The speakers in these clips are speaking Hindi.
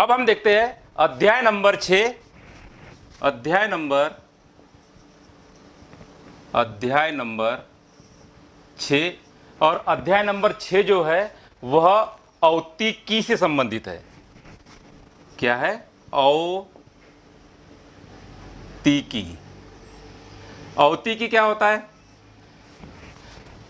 अब हम देखते हैं अध्याय नंबर 6। अध्याय नंबर 6 और अध्याय नंबर 6 जो है वह औतिकी से संबंधित है। क्या है? औतिकी। औतिकी क्या होता है?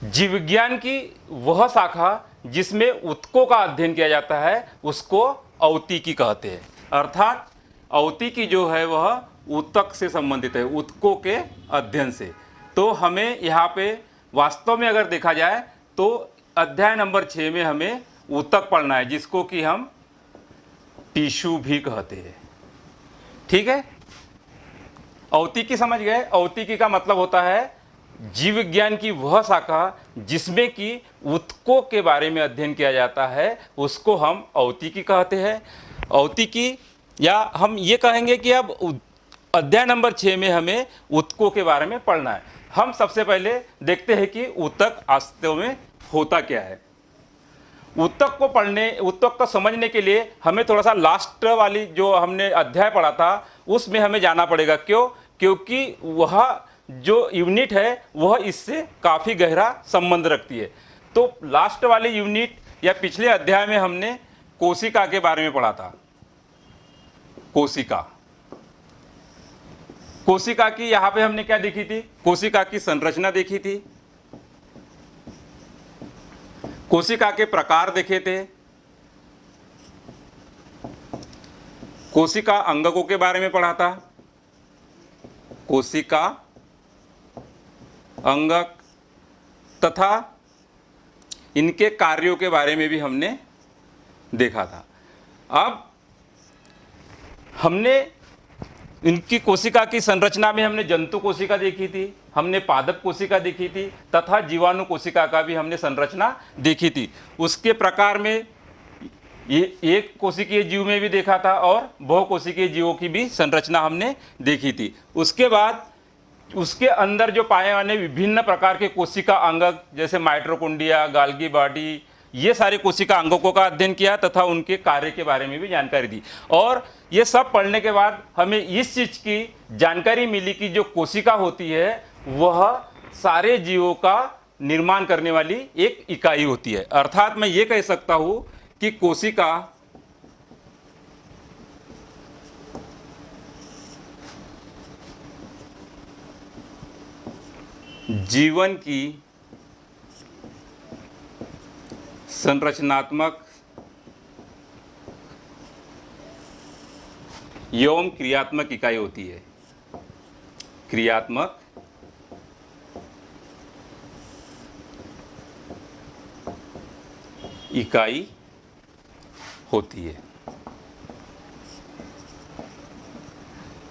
जीव विज्ञान की वह शाखा जिसमें ऊतकों का अध्ययन किया जाता है उसको औतिकी कहते हैं। अर्थात औतिकी जो है वह ऊतक से संबंधित है, ऊतकों के अध्ययन से। तो हमें यहाँ पे वास्तव में अगर देखा जाए तो अध्याय नंबर 6 में हमें ऊतक पढ़ना है, जिसको कि हम टिश्यू भी कहते हैं। ठीक है, औतिकी समझ गए? औतिकी का मतलब होता है जीव विज्ञान की वह शाखा जिसमें कि ऊतकों के बारे में अध्ययन किया जाता है, उसको हम औतिकी कहते हैं। औतिकी, या हम ये कहेंगे कि अब अध्याय नंबर 6 में हमें ऊतकों के बारे में पढ़ना है। हम सबसे पहले देखते हैं कि ऊतक वास्तव में होता क्या है। ऊतक को समझने के लिए हमें थोड़ा सा लास्ट वाली जो हमने अध्याय पढ़ा था उसमें हमें जाना पड़ेगा। क्यों? क्योंकि वह जो यूनिट है वह इससे काफ़ी गहरा संबंध रखती है। तो लास्ट वाली यूनिट या पिछले अध्याय में हमने कोशिका के बारे में पढ़ा था। कोशिका की यहाँ पे हमने क्या देखी थी? कोशिका की संरचना देखी थी, कोशिका के प्रकार देखे थे, कोशिका अंगकों के बारे में पढ़ा था, कोशिका अंगक तथा इनके कार्यों के बारे में भी हमने देखा था। अब हमने इनकी कोशिका की संरचना में हमने जंतु कोशिका देखी थी, हमने पादप कोशिका देखी थी तथा जीवाणु कोशिका का भी हमने संरचना देखी थी। उसके प्रकार में ये एक कोशिकीय जीव में भी देखा था और बहुकोशिकीय जीवों की भी संरचना हमने देखी थी। उसके बाद उसके अंदर जो पाए जाने विभिन्न प्रकार के कोशिका अंगक जैसे माइटोकॉन्ड्रिया, गाल्गी बॉडी, ये सारे कोशिका अंगकों का अध्ययन किया तथा उनके कार्य के बारे में भी जानकारी दी। और ये सब पढ़ने के बाद हमें इस चीज़ की जानकारी मिली कि जो कोशिका होती है वह सारे जीवों का निर्माण करने वाली एक इकाई होती है। अर्थात मैं ये कह सकता हूँ कि कोशिका जीवन की संरचनात्मक एवं क्रियात्मक इकाई होती है। क्रियात्मक इकाई होती है।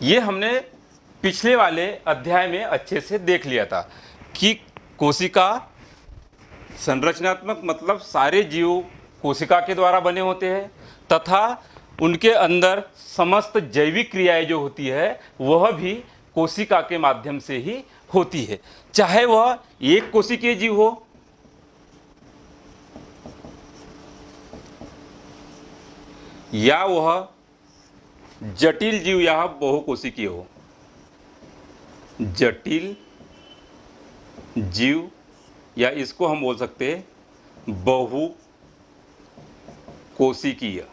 ये हमने पिछले वाले अध्याय में अच्छे से देख लिया था कि कोशिका संरचनात्मक मतलब सारे जीव कोशिका के द्वारा बने होते हैं तथा उनके अंदर समस्त जैविक क्रियाएं जो होती है वह भी कोशिका के माध्यम से ही होती है, चाहे वह एक कोशिकीय जीव हो या वह जटिल जीव या बहुकोशिकीय हो। जटिल जीव या इसको हम बोल सकते हैं बहुकोशिकीय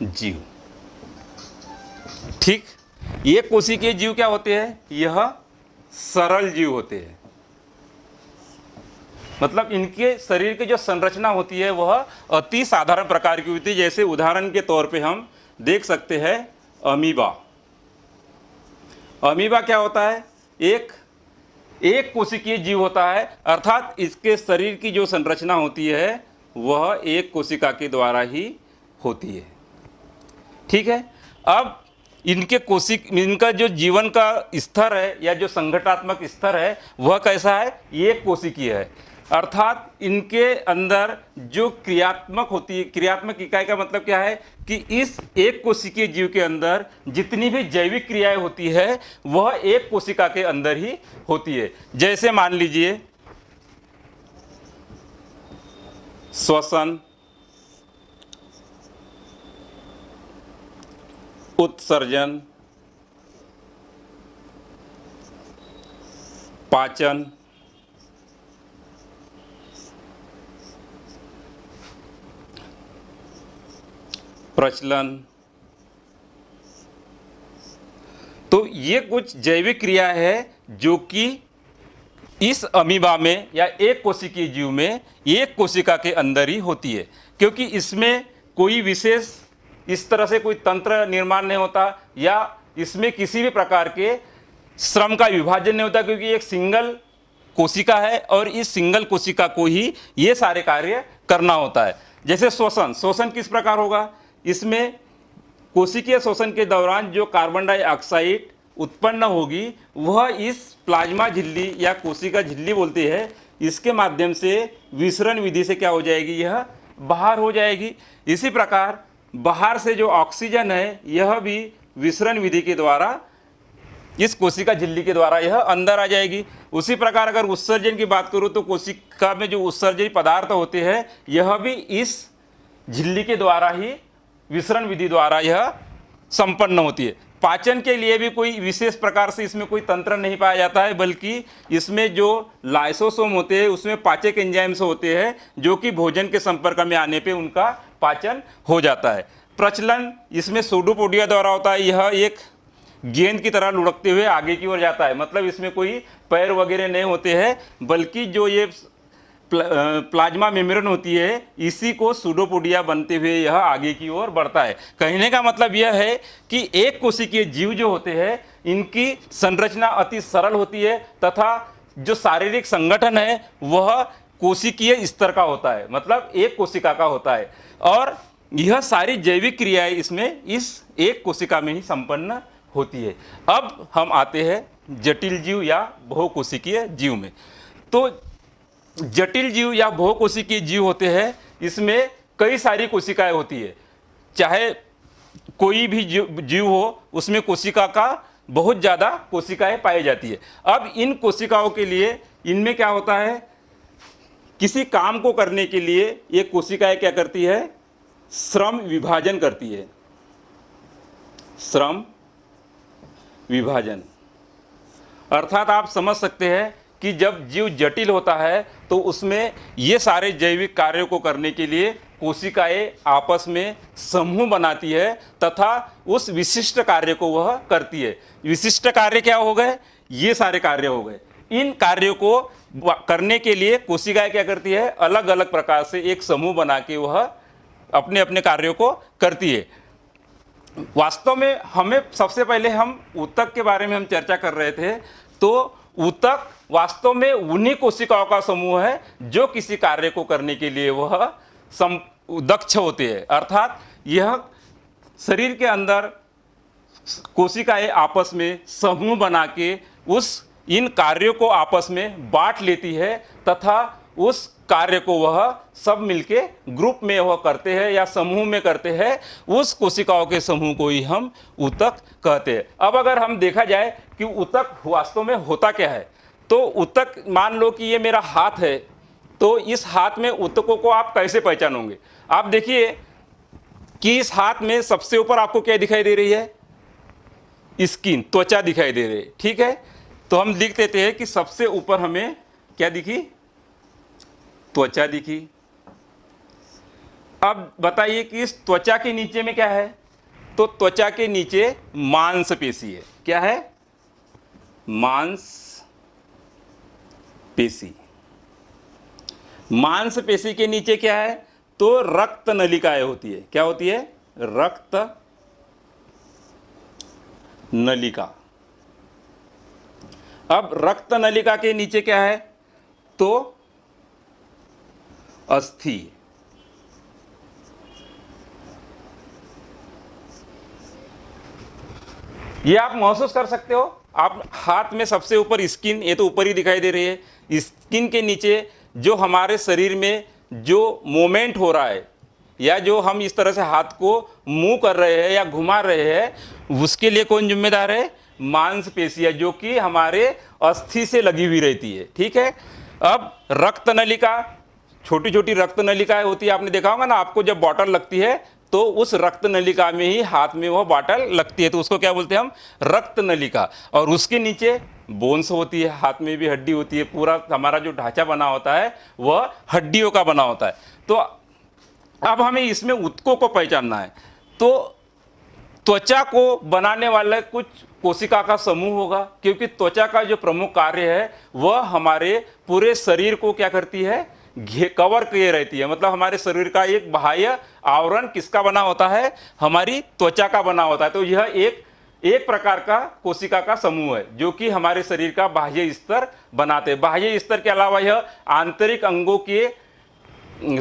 जीव। ठीक, ये कोशिकीय जीव क्या होते हैं? यह सरल जीव होते हैं, मतलब इनके शरीर की जो संरचना होती है वह अति साधारण प्रकार की होती है। जैसे उदाहरण के तौर पे हम देख सकते हैं अमीबा। अमीबा क्या होता है? एक कोशिकीय जीव होता है, अर्थात इसके शरीर की जो संरचना होती है वह एक कोशिका के द्वारा ही होती है। ठीक है, अब इनका जो जीवन का स्तर है या जो संगठनात्मक स्तर है वह कैसा है? एक कोशिकीय है। अर्थात इनके अंदर जो क्रियात्मक होती है, क्रियात्मक इकाई का मतलब क्या है कि इस एक कोशिकीय जीव के अंदर जितनी भी जैविक क्रियाएं होती है वह एक कोशिका के अंदर ही होती है। जैसे मान लीजिए श्वसन, उत्सर्जन, पाचन, प्रचलन। तो ये कुछ जैविक क्रिया है जो कि इस अमीबा में या एक कोशिकीय जीव में एक कोशिका के अंदर ही होती है, क्योंकि इसमें कोई विशेष इस तरह से कोई तंत्र निर्माण नहीं होता या इसमें किसी भी प्रकार के श्रम का विभाजन नहीं होता, क्योंकि एक सिंगल कोशिका है और इस सिंगल कोशिका को ही ये सारे कार्य करना होता है। जैसे श्वसन, श्वसन किस प्रकार होगा? इसमें कोशिकीय श्वसन के दौरान जो कार्बन डाइऑक्साइड उत्पन्न होगी वह इस प्लाज्मा झिल्ली या कोशिका झिल्ली बोलते हैं, इसके माध्यम से विसरण विधि से क्या हो जाएगी? यह बाहर हो जाएगी। इसी प्रकार बाहर से जो ऑक्सीजन है यह भी विसरण विधि के द्वारा इस कोशिका झिल्ली के द्वारा यह अंदर आ जाएगी। उसी प्रकार अगर उत्सर्जन की बात करूँ तो कोशिका में जो उत्सर्जन पदार्थ होते हैं यह भी इस झिल्ली के द्वारा ही विसरण विधि द्वारा यह संपन्न होती है। पाचन के लिए भी कोई विशेष प्रकार से इसमें कोई तंत्र नहीं पाया जाता है, बल्कि इसमें जो लाइसोसोम होते हैं उसमें पाचक एंजाइम्स होते हैं जो कि भोजन के संपर्क में आने पे उनका पाचन हो जाता है। प्रचलन इसमें सूडोपोडिया द्वारा होता है। यह एक गेंद की तरह लुढ़कते हुए आगे की ओर जाता है, मतलब इसमें कोई पैर वगैरह नहीं होते हैं, बल्कि जो ये प्लाज्मा मेम्ब्रेन होती है इसी को सूडोपोडिया बनते हुए यह आगे की ओर बढ़ता है। कहने का मतलब यह है कि एक कोशिकीय जीव जो होते हैं इनकी संरचना अति सरल होती है तथा जो शारीरिक संगठन है वह कोशिकीय स्तर का होता है, मतलब एक कोशिका का होता है, और यह सारी जैविक क्रियाएं इसमें इस एक कोशिका में ही संपन्न होती है। अब हम आते हैं जटिल जीव या बहुकोशिकीय जीव में। तो जटिल जीव या बहुकोशिकीय जीव होते हैं, इसमें कई सारी कोशिकाएं होती है। चाहे कोई भी जीव हो उसमें कोशिका का बहुत ज़्यादा कोशिकाएं पाई जाती है। अब इन कोशिकाओं के लिए इनमें क्या होता है, किसी काम को करने के लिए ये कोशिकाएं क्या करती है? श्रम विभाजन करती है। श्रम विभाजन अर्थात आप समझ सकते हैं कि जब जीव जटिल होता है तो उसमें ये सारे जैविक कार्यों को करने के लिए कोशिकाएं आपस में समूह बनाती है तथा उस विशिष्ट कार्य को वह करती है। विशिष्ट कार्य क्या हो गए? ये सारे कार्य हो गए। इन कार्यों को करने के लिए कोशिकाएं क्या करती है? अलग अलग प्रकार से एक समूह बना के वह अपने अपने कार्यों को करती है। वास्तव में हमें सबसे पहले हम ऊतक के बारे में हम चर्चा कर रहे थे, तो ऊतक वास्तव में उन्हीं कोशिकाओं का समूह है जो किसी कार्य को करने के लिए वह दक्ष होते हैं। अर्थात यह शरीर के अंदर कोशिकाएं आपस में समूह बना के इन कार्यों को आपस में बांट लेती है तथा उस कार्य को वह सब मिलके ग्रुप में वह करते हैं या समूह में करते हैं। उस कोशिकाओं के समूह को ही हम ऊतक कहते हैं। अब अगर हम देखा जाए कि ऊतक वास्तव में होता क्या है, तो ऊतक मान लो कि ये मेरा हाथ है, तो इस हाथ में ऊतकों को आप कैसे पहचानोगे? आप देखिए कि इस हाथ में सबसे ऊपर आपको क्या दिखाई दे रही है? स्किन, त्वचा दिखाई दे रही है। ठीक है, तो हम लिख देते हैं कि सबसे ऊपर हमें क्या दिखी? त्वचा दिखी। अब बताइए कि इस त्वचा के नीचे में क्या है? तो त्वचा के नीचे मांसपेशी है। क्या है? मांसपेशी। मांसपेशी के नीचे क्या है? तो रक्त नलिकाएं होती है। क्या होती है? रक्त नलिका। अब रक्त नलिका के नीचे क्या है? तो अस्थि। ये आप महसूस कर सकते हो। आप हाथ में सबसे ऊपर स्किन, ये तो ऊपर ही दिखाई दे रही है। स्किन के नीचे जो हमारे शरीर में जो मूवमेंट हो रहा है या जो हम इस तरह से हाथ को मूव कर रहे हैं या घुमा रहे हैं, उसके लिए कौन जिम्मेदार है? मांसपेशियां, जो कि हमारे अस्थि से लगी हुई रहती है। ठीक है, अब रक्त नलिका छोटी छोटी रक्त नलिकाएं होती है, आपने देखा होगा ना, आपको जब बॉटल लगती है तो उस रक्त नलिका में ही हाथ में वो बॉटल लगती है, तो उसको क्या बोलते हैं हम, रक्त नलिका। और उसके नीचे बोन्स होती है, हाथ में भी हड्डी होती है, पूरा हमारा जो ढांचा बना होता है वह हड्डियों का बना होता है। तो अब हमें इसमें ऊतकों को पहचानना है। तो त्वचा को बनाने वाले कुछ कोशिका का समूह होगा, क्योंकि त्वचा का जो प्रमुख कार्य है वह हमारे पूरे शरीर को क्या करती है, कवर किए रहती है। मतलब हमारे शरीर का एक बाह्य आवरण किसका बना होता है, हमारी त्वचा का बना होता है। तो यह एक प्रकार का कोशिका का समूह है जो कि हमारे शरीर का बाह्य स्तर बनाते हैं। बाह्य स्तर के अलावा यह आंतरिक अंगों के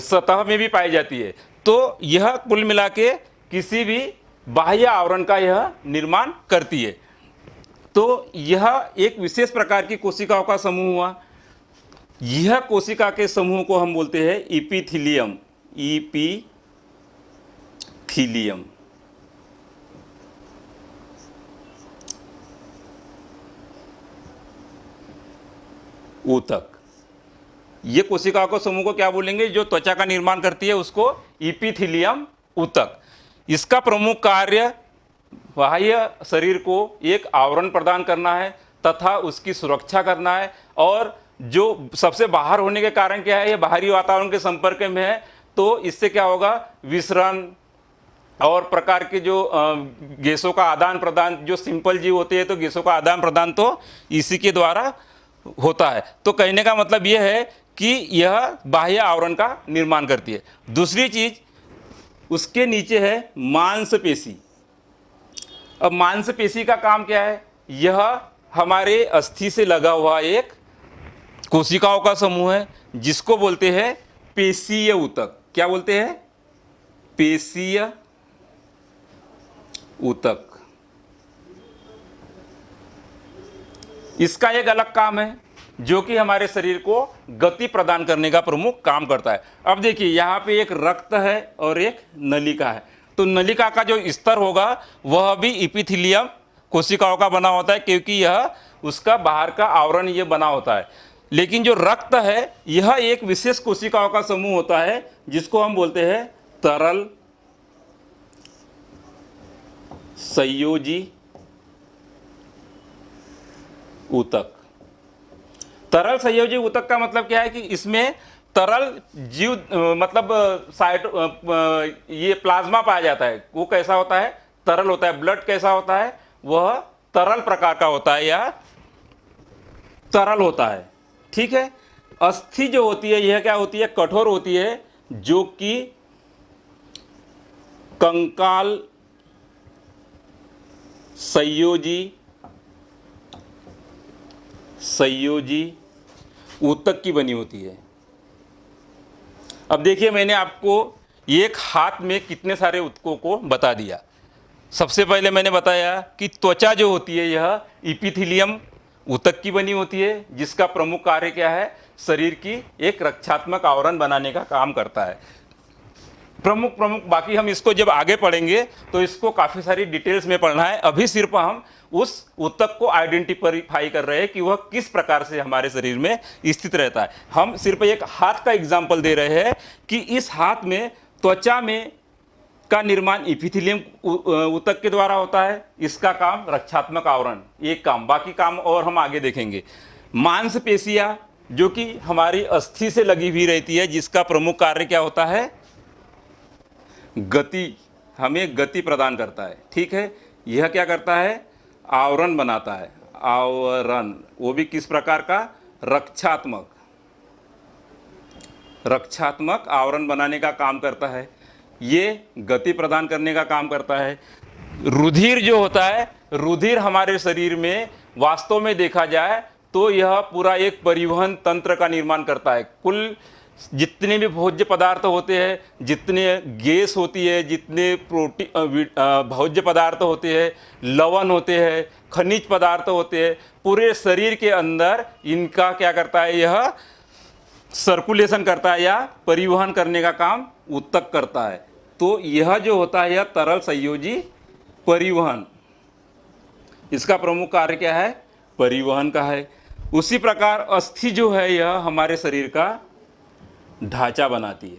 सतह में भी पाई जाती है। तो यह कुल मिला के किसी भी बाह्य आवरण का यह निर्माण करती है। तो यह एक विशेष प्रकार की कोशिकाओं का समूह हुआ। यह कोशिका के समूह को हम बोलते हैं इपिथीलियम। इपिथीलियम। ऊतक। ये कोशिकाओं के समूह को क्या बोलेंगे, जो त्वचा का निर्माण करती है उसको इपिथीलियम ऊतक। इसका प्रमुख कार्य बाह्य शरीर को एक आवरण प्रदान करना है तथा उसकी सुरक्षा करना है। और जो सबसे बाहर होने के कारण क्या है, ये बाहरी वातावरण के संपर्क में है, तो इससे क्या होगा, विसरण और प्रकार के जो गैसों का आदान प्रदान, जो सिंपल जीव होते हैं तो गैसों का आदान प्रदान तो इसी के द्वारा होता है। तो कहने का मतलब यह है कि यह बाह्य आवरण का निर्माण करती है। दूसरी चीज उसके नीचे है मांसपेशी। अब मांसपेशी का काम क्या है, यह हमारे अस्थि से लगा हुआ एक कोशिकाओं का समूह है जिसको बोलते हैं पेशीय ऊतक। क्या बोलते हैं, पेशीय ऊतक। इसका एक अलग काम है जो कि हमारे शरीर को गति प्रदान करने का प्रमुख काम करता है। अब देखिए यहाँ पे एक रक्त है और एक नलिका है। तो नलिका का जो स्तर होगा वह भी इपिथीलियम कोशिकाओं का बना होता है, क्योंकि यह उसका बाहर का आवरण ये बना होता है। लेकिन जो रक्त है यह एक विशेष कोशिकाओं का समूह होता है जिसको हम बोलते हैं तरल संयोजी ऊतक। तरल संयोजी ऊतक का मतलब क्या है कि इसमें तरल जीव मतलब ये प्लाज्मा पाया जाता है। वो कैसा होता है, तरल होता है। ब्लड कैसा होता है, वह तरल प्रकार का होता है या तरल होता है। ठीक है। अस्थि जो होती है यह क्या होती है, कठोर होती है, जो कि कंकाल संयोजी ऊतक की बनी होती है। अब देखिए मैंने आपको एक हाथ में कितने सारे ऊतकों को बता दिया। सबसे पहले मैंने बताया कि त्वचा जो होती है यह इपिथीलियम ऊतक की बनी होती है, जिसका प्रमुख कार्य क्या है, शरीर की एक रक्षात्मक आवरण बनाने का काम करता है। प्रमुख बाकी हम इसको जब आगे पढ़ेंगे तो इसको काफ़ी सारी डिटेल्स में पढ़ना है। अभी सिर्फ हम उस ऊतक को आइडेंटिफाई कर रहे हैं कि वह किस प्रकार से हमारे शरीर में स्थित रहता है। हम सिर्फ एक हाथ का एग्जाम्पल दे रहे हैं कि इस हाथ में त्वचा में का निर्माण इपिथीलियम ऊतक के द्वारा होता है। इसका काम रक्षात्मक आवरण, एक काम, बाकी काम और हम आगे देखेंगे। मांसपेशियां जो कि हमारी अस्थि से लगी हुई रहती है, जिसका प्रमुख कार्य क्या होता है, गति, हमें गति प्रदान करता है। ठीक है। यह क्या करता है, आवरण बनाता है। आवरण, वो भी किस प्रकार का, रक्षात्मक आवरण बनाने का काम करता है। ये गति प्रदान करने का काम करता है। रुधिर जो होता है, रुधिर हमारे शरीर में वास्तव में देखा जाए तो यह पूरा एक परिवहन तंत्र का निर्माण करता है। कुल जितने भी भोज्य पदार्थ होते हैं, जितने गैस होती है, जितने भोज्य पदार्थ होते हैं, लवण होते हैं, खनिज पदार्थ होते हैं, पूरे शरीर के अंदर इनका क्या करता है, यह सर्कुलेशन करता है या परिवहन करने का काम ऊतक करता है। तो यह जो होता है यह तरल संयोजी परिवहन, इसका प्रमुख कार्य क्या है, परिवहन का है। उसी प्रकार अस्थि जो है यह हमारे शरीर का ढांचा बनाती है,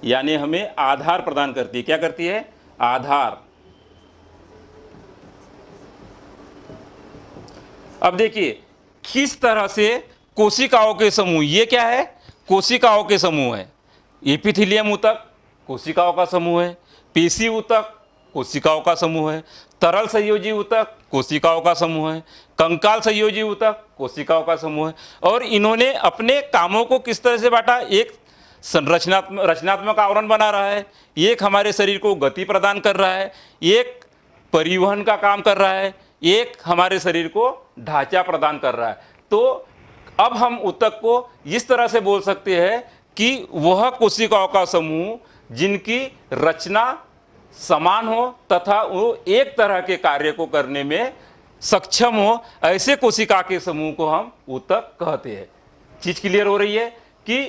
यानी हमें आधार प्रदान करती है। क्या करती है? आधार। अब देखिए किस तरह से कोशिकाओं के समूह, ये क्या है? कोशिकाओं के समूह है। एपिथेलियम ऊतक कोशिकाओं का समूह है, पेशी ऊतक कोशिकाओं का समूह है, तरल संयोजी ऊतक कोशिकाओं का समूह है, कंकाल संयोजी ऊतक कोशिकाओं का समूह है। और इन्होंने अपने कामों को किस तरह से बांटा? एक रचनात्मक आवरण बना रहा है, एक हमारे शरीर को गति प्रदान कर रहा है, एक परिवहन का काम कर रहा है, एक हमारे शरीर को ढांचा प्रदान कर रहा है। तो अब हम ऊतक को इस तरह से बोल सकते हैं कि वह कोशिकाओं का समूह जिनकी रचना समान हो तथा वो एक तरह के कार्य को करने में सक्षम हो, ऐसे कोशिका के समूह को हम ऊतक कहते हैं। चीज क्लियर हो रही है कि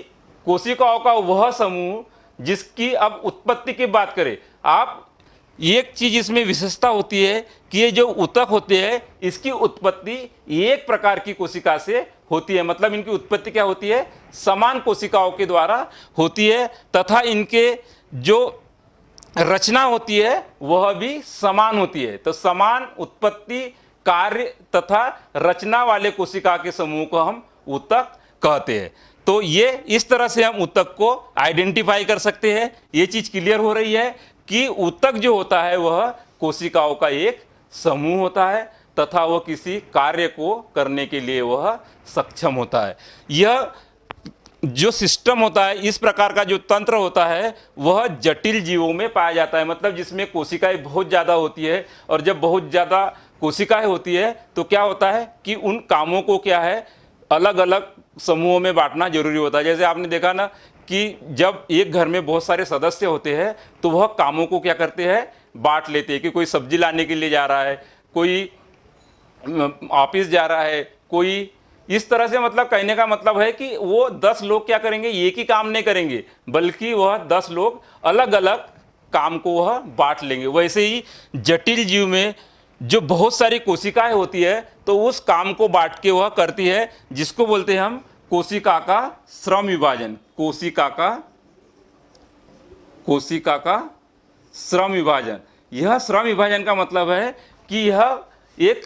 कोशिकाओं का वह समूह जिसकी, अब उत्पत्ति की बात करें, आप एक चीज इसमें विशेषता होती है कि ये जो ऊतक होते हैं इसकी उत्पत्ति एक प्रकार की कोशिका से होती है। मतलब इनकी उत्पत्ति क्या होती है? समान कोशिकाओं के द्वारा होती है तथा इनके जो रचना होती है वह भी समान होती है। तो समान उत्पत्ति, कार्य तथा रचना वाले कोशिका के समूह को हम ऊतक कहते हैं। तो ये इस तरह से हम ऊतक को आइडेंटिफाई कर सकते हैं। ये चीज क्लियर हो रही है कि ऊतक जो होता है वह कोशिकाओं का एक समूह होता है तथा वह किसी कार्य को करने के लिए वह सक्षम होता है। यह जो सिस्टम होता है, इस प्रकार का जो तंत्र होता है वह जटिल जीवों में पाया जाता है। मतलब जिसमें कोशिकाएं बहुत ज़्यादा होती है, और जब बहुत ज़्यादा कोशिकाएं होती है तो क्या होता है कि उन कामों को क्या है, अलग अलग समूहों में बांटना जरूरी होता है। जैसे आपने देखा ना कि जब एक घर में बहुत सारे सदस्य होते हैं तो वह कामों को क्या करते हैं, बांट लेते हैं कि कोई सब्जी लाने के लिए जा रहा है, कोई ऑफिस जा रहा है, कोई इस तरह से। मतलब कहने का मतलब है कि वो 10 लोग क्या करेंगे, एक ही काम नहीं करेंगे, बल्कि वह 10 लोग अलग अलग काम को वह बांट लेंगे। वैसे ही जटिल जीव में जो बहुत सारी कोशिकाएं होती है तो उस काम को बांट के वह करती है, जिसको बोलते हैं हम कोशिका का श्रम विभाजन। कोशिका का श्रम विभाजन। यह श्रम विभाजन का मतलब है कि यह एक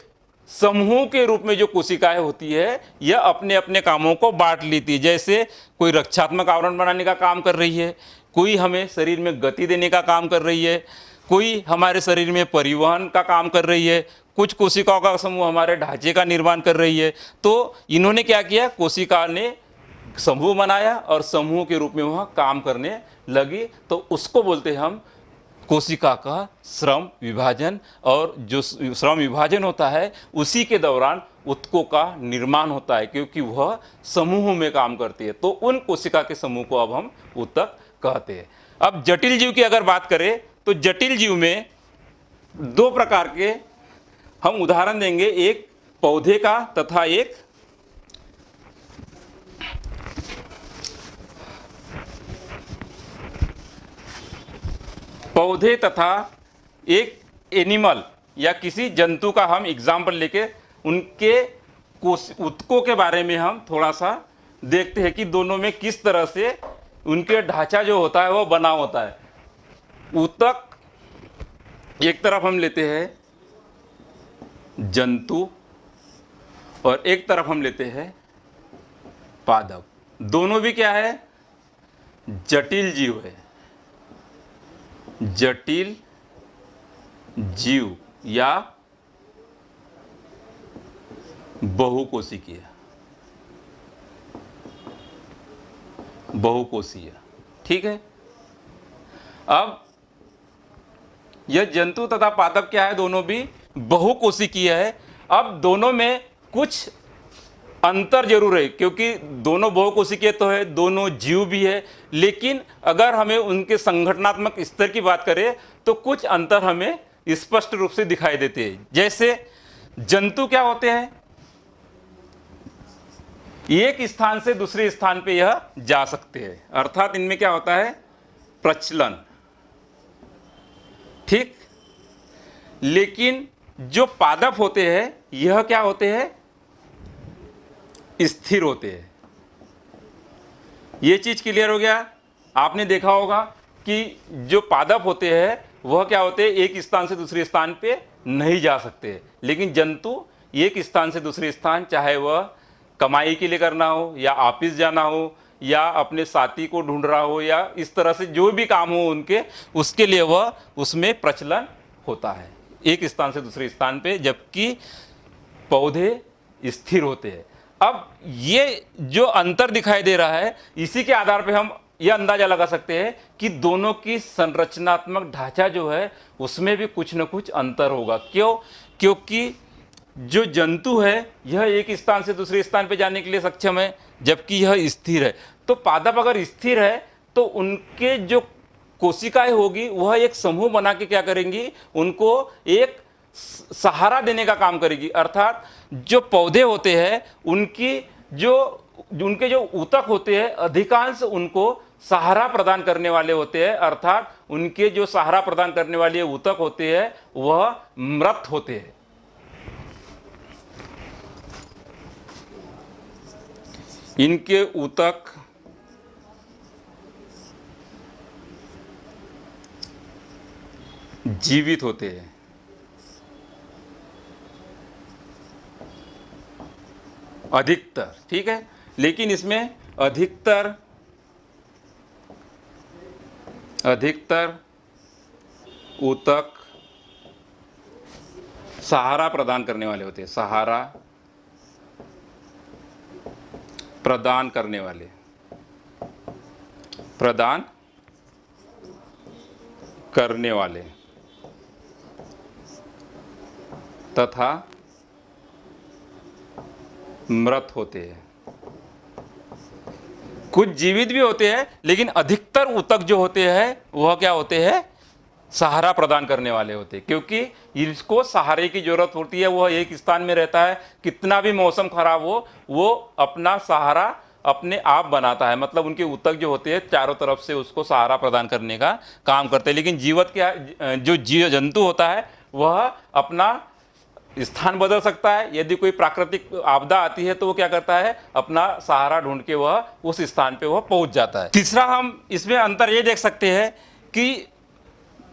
समूह के रूप में जो कोशिकाएं होती है यह अपने अपने कामों को बांट लेती है। जैसे कोई रक्षात्मक आवरण बनाने का काम कर रही है, कोई हमें शरीर में गति देने का काम कर रही है, कोई हमारे शरीर में परिवहन का काम कर रही है, कुछ कोशिकाओं का समूह हमारे ढांचे का निर्माण कर रही है। तो इन्होंने क्या किया, कोशिका ने समूह बनाया और समूह के रूप में वह काम करने लगी। तो उसको बोलते हैं हम कोशिका का श्रम विभाजन। और जो श्रम विभाजन होता है उसी के दौरान ऊतकों का निर्माण होता है, क्योंकि वह समूह में काम करती है। तो उन कोशिका के समूह को अब हम ऊतक कहते हैं। अब जटिल जीव की अगर बात करें तो जटिल जीव में 2 प्रकार के हम उदाहरण देंगे, एक पौधे का तथा एक पौधे तथा एक एनिमल या किसी जंतु का हम एग्जाम्पल लेके उनके ऊतकों के बारे में हम थोड़ा सा देखते हैं कि दोनों में किस तरह से उनके ढांचा जो होता है वो बना होता है। ऊतक एक तरफ हम लेते हैं जंतु और एक तरफ हम लेते हैं पादप। दोनों भी क्या है, जटिल जीव है। जटिल जीव या बहुकोशिकीय, ठीक है। अब यह जंतु तथा पादप क्या है, दोनों भी बहुकोशिकीय है। अब दोनों में कुछ अंतर जरूर है, क्योंकि दोनों बहुकोशिकीय तो है, दोनों जीव भी है, लेकिन अगर हमें उनके संगठनात्मक स्तर की बात करें तो कुछ अंतर हमें स्पष्ट रूप से दिखाई देते हैं। जैसे जंतु क्या होते हैं, एक स्थान से दूसरे स्थान पे यह जा सकते हैं, अर्थात इनमें क्या होता है, प्रचलन, ठीक। लेकिन जो पादप होते हैं यह क्या होते हैं, स्थिर होते हैं। ये चीज़ क्लियर हो गया। आपने देखा होगा कि जो पादप होते हैं वह क्या होते हैं, एक स्थान से दूसरे स्थान पे नहीं जा सकते, लेकिन जंतु एक स्थान से दूसरे स्थान, चाहे वह कमाई के लिए करना हो या ऑफिस जाना हो या अपने साथी को ढूंढ रहा हो या इस तरह से जो भी काम हो उनके, उसके लिए वह उसमें प्रचलन होता है एक स्थान से दूसरे स्थान पे, जबकि पौधे स्थिर होते हैं। अब ये जो अंतर दिखाई दे रहा है, इसी के आधार पे हम यह अंदाजा लगा सकते हैं कि दोनों की संरचनात्मक ढांचा जो है उसमें भी कुछ न कुछ अंतर होगा। क्यों? क्योंकि जो जंतु है यह एक स्थान से दूसरे स्थान पे जाने के लिए सक्षम है, जबकि यह स्थिर है। तो पादप अगर स्थिर है तो उनके जो कोशिकाएं होगी वह एक समूह बना के क्या करेंगी, उनको एक सहारा देने का काम करेगी। अर्थात जो पौधे होते हैं उनके जो ऊतक होते हैं अधिकांश उनको सहारा प्रदान करने वाले होते हैं, अर्थात उनके जो सहारा प्रदान करने वाले ऊतक होते हैं वह मृत होते हैं। इनके ऊतक जीवित होते हैं। अधिकतर, ठीक है, लेकिन इसमें अधिकतर ऊतक सहारा प्रदान करने वाले होते हैं, सहारा प्रदान करने वाले, प्रदान करने वाले तथा मृत होते हैं। कुछ जीवित भी होते हैं, लेकिन अधिकतर ऊतक जो होते हैं वह क्या होते हैं, सहारा प्रदान करने वाले होते हैं, क्योंकि इसको सहारे की जरूरत होती है। वह एक स्थान में रहता है, कितना भी मौसम खराब हो वो अपना सहारा अपने आप बनाता है। मतलब उनके ऊतक जो होते हैं चारों तरफ से उसको सहारा प्रदान करने का काम करते हैं। लेकिन जीवित क्या, जो जीव जंतु होता है वह अपना स्थान बदल सकता है। यदि कोई प्राकृतिक आपदा आती है तो वो क्या करता है, अपना सहारा ढूंढ के वह उस स्थान पे वह पहुंच जाता है। तीसरा हम इसमें अंतर ये देख सकते हैं कि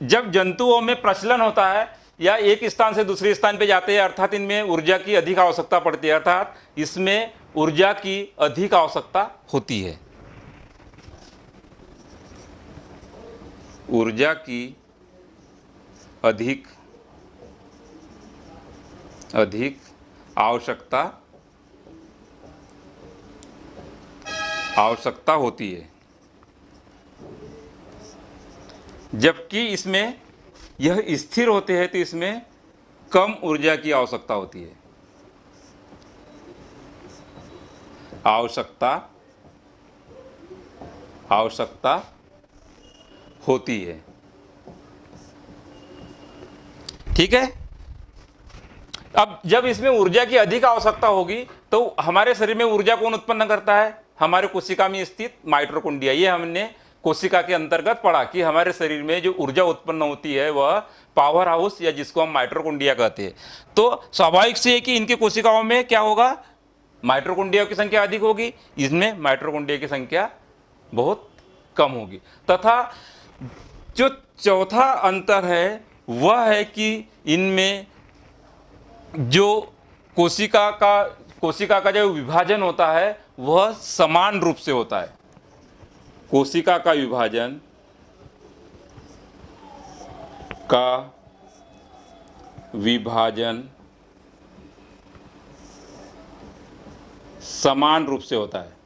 जब जंतुओं में प्रचलन होता है या एक स्थान से दूसरे स्थान पे जाते हैं, अर्थात इनमें ऊर्जा की अधिक आवश्यकता पड़ती है, अर्थात इसमें ऊर्जा की अधिक आवश्यकता होती है। ऊर्जा की अधिक आवश्यकता होती है, जबकि इसमें यह स्थिर होते हैं तो इसमें कम ऊर्जा की आवश्यकता होती है। आवश्यकता होती है, ठीक है। अब जब इसमें ऊर्जा की अधिक आवश्यकता होगी तो हमारे शरीर में ऊर्जा कौन उत्पन्न करता है, हमारे कोशिका में स्थित माइटोकॉन्ड्रिया। ये हमने कोशिका के अंतर्गत पढ़ा कि हमारे शरीर में जो ऊर्जा उत्पन्न होती है वह पावर हाउस या जिसको हम माइटोकॉन्ड्रिया कहते हैं। तो स्वाभाविक से है कि इनकी कोशिकाओं में क्या होगा, माइटोकॉन्ड्रिया की संख्या अधिक होगी, इसमें माइटोकॉन्ड्रिया की संख्या बहुत कम होगी। तथा जो चौथा अंतर है वह है कि इनमें जो कोशिका का जो विभाजन होता है वह समान रूप से होता है। कोशिका का विभाजन समान रूप से होता है।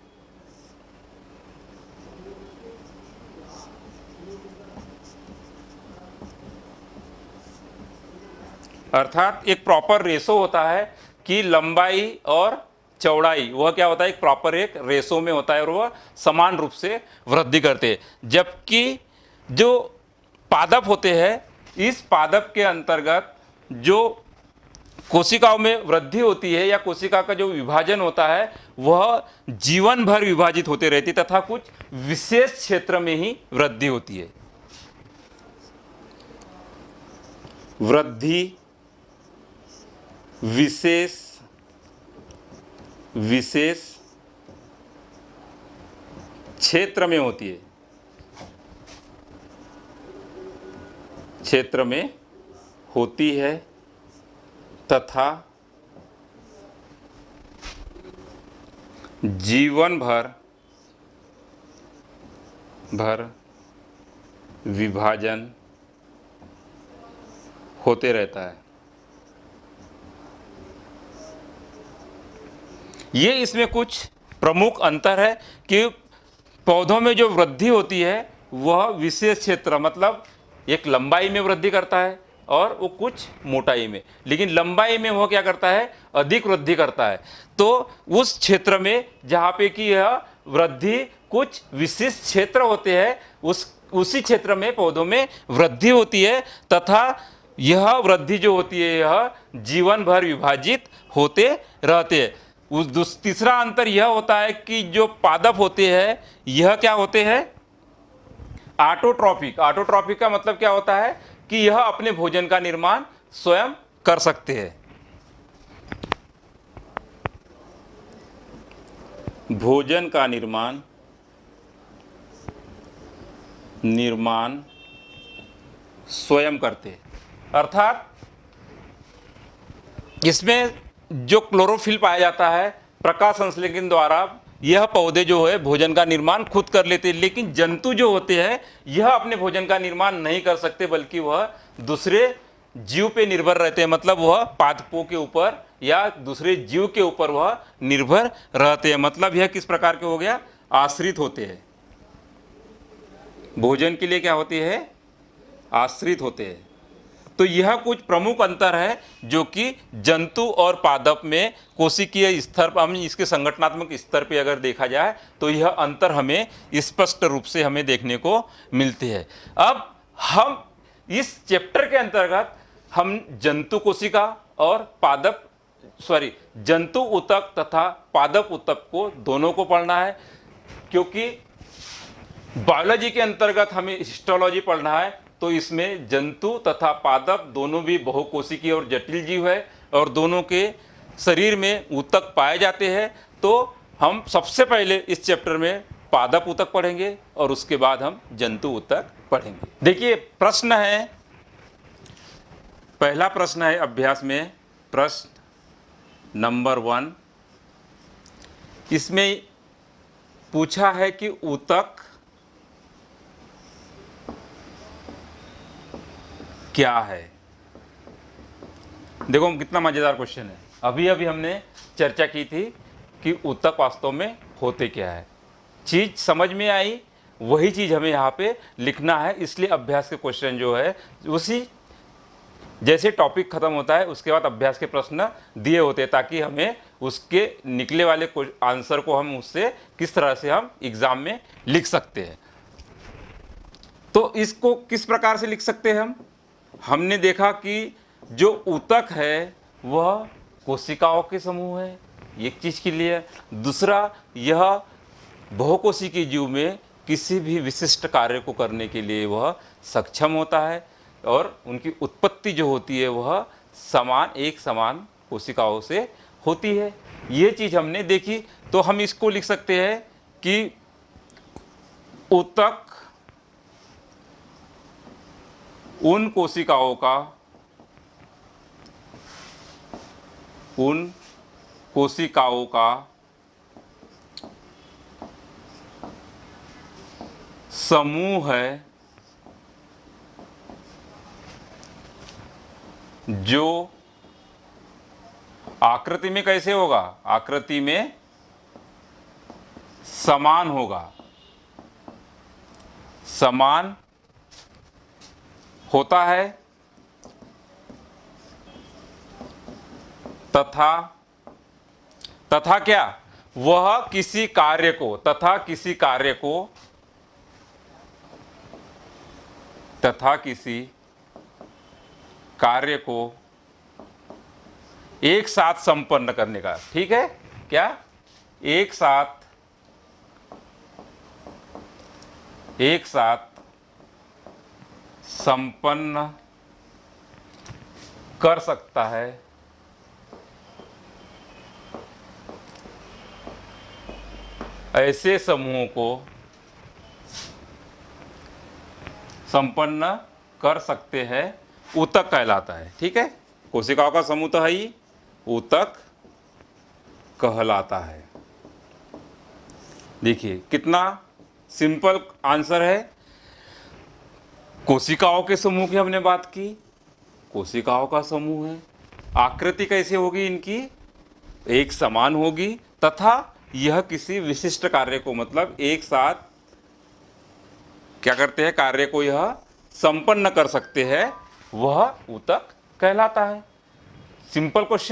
अर्थात एक प्रॉपर रेशो होता है कि लंबाई और चौड़ाई वह क्या होता है, एक प्रॉपर एक रेशो में होता है और वह समान रूप से वृद्धि करते हैं। जबकि जो पादप होते हैं इस पादप के अंतर्गत जो कोशिकाओं में वृद्धि होती है या कोशिका का जो विभाजन होता है वह जीवन भर विभाजित होते रहती तथा कुछ विशेष क्षेत्र में ही वृद्धि होती है। वृद्धि विशेष क्षेत्र में होती है, क्षेत्र में होती है तथा जीवन भर विभाजन होते रहता है। ये इसमें कुछ प्रमुख अंतर है कि पौधों में जो वृद्धि होती है वह विशेष क्षेत्र, मतलब एक लंबाई में वृद्धि करता है और वो कुछ मोटाई में, लेकिन लंबाई में वह क्या करता है, अधिक वृद्धि करता है। तो उस क्षेत्र में जहाँ पे कि यह वृद्धि कुछ विशिष्ट क्षेत्र होते हैं, उसी क्षेत्र में पौधों में वृद्धि होती है तथा यह वृद्धि जो होती है यह जीवन भर विभाजित होते रहते हैं। तीसरा अंतर यह होता है कि जो पादप होते हैं यह क्या होते हैं, ऑटोट्रॉफिक। ऑटोट्रॉफिक का मतलब क्या होता है कि यह अपने भोजन का निर्माण स्वयं कर सकते हैं। भोजन का निर्माण स्वयं करते हैं, अर्थात इसमें जो क्लोरोफिल पाया जाता है प्रकाश संश्लेषण द्वारा यह पौधे जो है भोजन का निर्माण खुद कर लेते हैं, लेकिन जंतु जो होते हैं यह अपने भोजन का निर्माण नहीं कर सकते, बल्कि वह दूसरे जीव पे निर्भर रहते हैं। मतलब वह पादपों के ऊपर या दूसरे जीव के ऊपर वह निर्भर रहते हैं। मतलब यह किस प्रकार के हो गया, आश्रित होते हैं। भोजन के लिए क्या होते हैं, आश्रित होते हैं। तो यह कुछ प्रमुख अंतर है जो कि जंतु और पादप में कोशिकीय स्तर पर, हम इसके संगठनात्मक स्तर पे अगर देखा जाए तो यह अंतर हमें स्पष्ट रूप से हमें देखने को मिलते हैं। अब हम इस चैप्टर के अंतर्गत हम जंतु कोशिका और जंतु ऊतक तथा पादप ऊतक को दोनों को पढ़ना है, क्योंकि बायोलॉजी के अंतर्गत हमें हिस्टोलॉजी पढ़ना है। तो इसमें जंतु तथा पादप दोनों भी बहुकोशिकीय और जटिल जीव है और दोनों के शरीर में ऊतक पाए जाते हैं। तो हम सबसे पहले इस चैप्टर में पादप ऊतक पढ़ेंगे और उसके बाद हम जंतु ऊतक पढ़ेंगे। देखिए प्रश्न है, पहला प्रश्न है अभ्यास में, प्रश्न नंबर 1। इसमें पूछा है कि ऊतक क्या है। देखो कितना मजेदार क्वेश्चन है। अभी हमने चर्चा की थी कि ऊतक वास्तव में होते क्या है, चीज समझ में आई, वही चीज हमें यहाँ पे लिखना है। इसलिए अभ्यास के क्वेश्चन जो है उसी जैसे टॉपिक खत्म होता है उसके बाद अभ्यास के प्रश्न दिए होते हैं, ताकि हमें उसके निकले वाले आंसर को हम उससे किस तरह से हम एग्जाम में लिख सकते हैं। तो इसको किस प्रकार से लिख सकते हैं हमने देखा कि जो ऊतक है वह कोशिकाओं के समूह है, एक चीज के लिए। दूसरा, यह बहुकोशिकीय जीव में किसी भी विशिष्ट कार्य को करने के लिए वह सक्षम होता है और उनकी उत्पत्ति जो होती है वह एक समान कोशिकाओं से होती है। ये चीज हमने देखी। तो हम इसको लिख सकते हैं कि ऊतक उन कोशिकाओं का समूह है जो आकृति में कैसे होगा, आकृति में समान होगा, समान होता है तथा क्या, वह किसी कार्य को एक साथ संपन्न करने का, ठीक है क्या, एक साथ संपन्न कर सकता है। ऐसे समूहों को संपन्न कर सकते हैं ऊतक कहलाता है। ठीक है, कोशिकाओं का समूह तो है ही, ऊतक कहलाता है। देखिए कितना सिंपल आंसर है। कोशिकाओं के समूह की हमने बात की, कोशिकाओं का समूह है। आकृति कैसे होगी इनकी, एक समान होगी तथा यह किसी विशिष्ट कार्य को, मतलब एक साथ क्या करते हैं, कार्य को यह संपन्न कर सकते हैं, वह ऊतक कहलाता है। Simple question.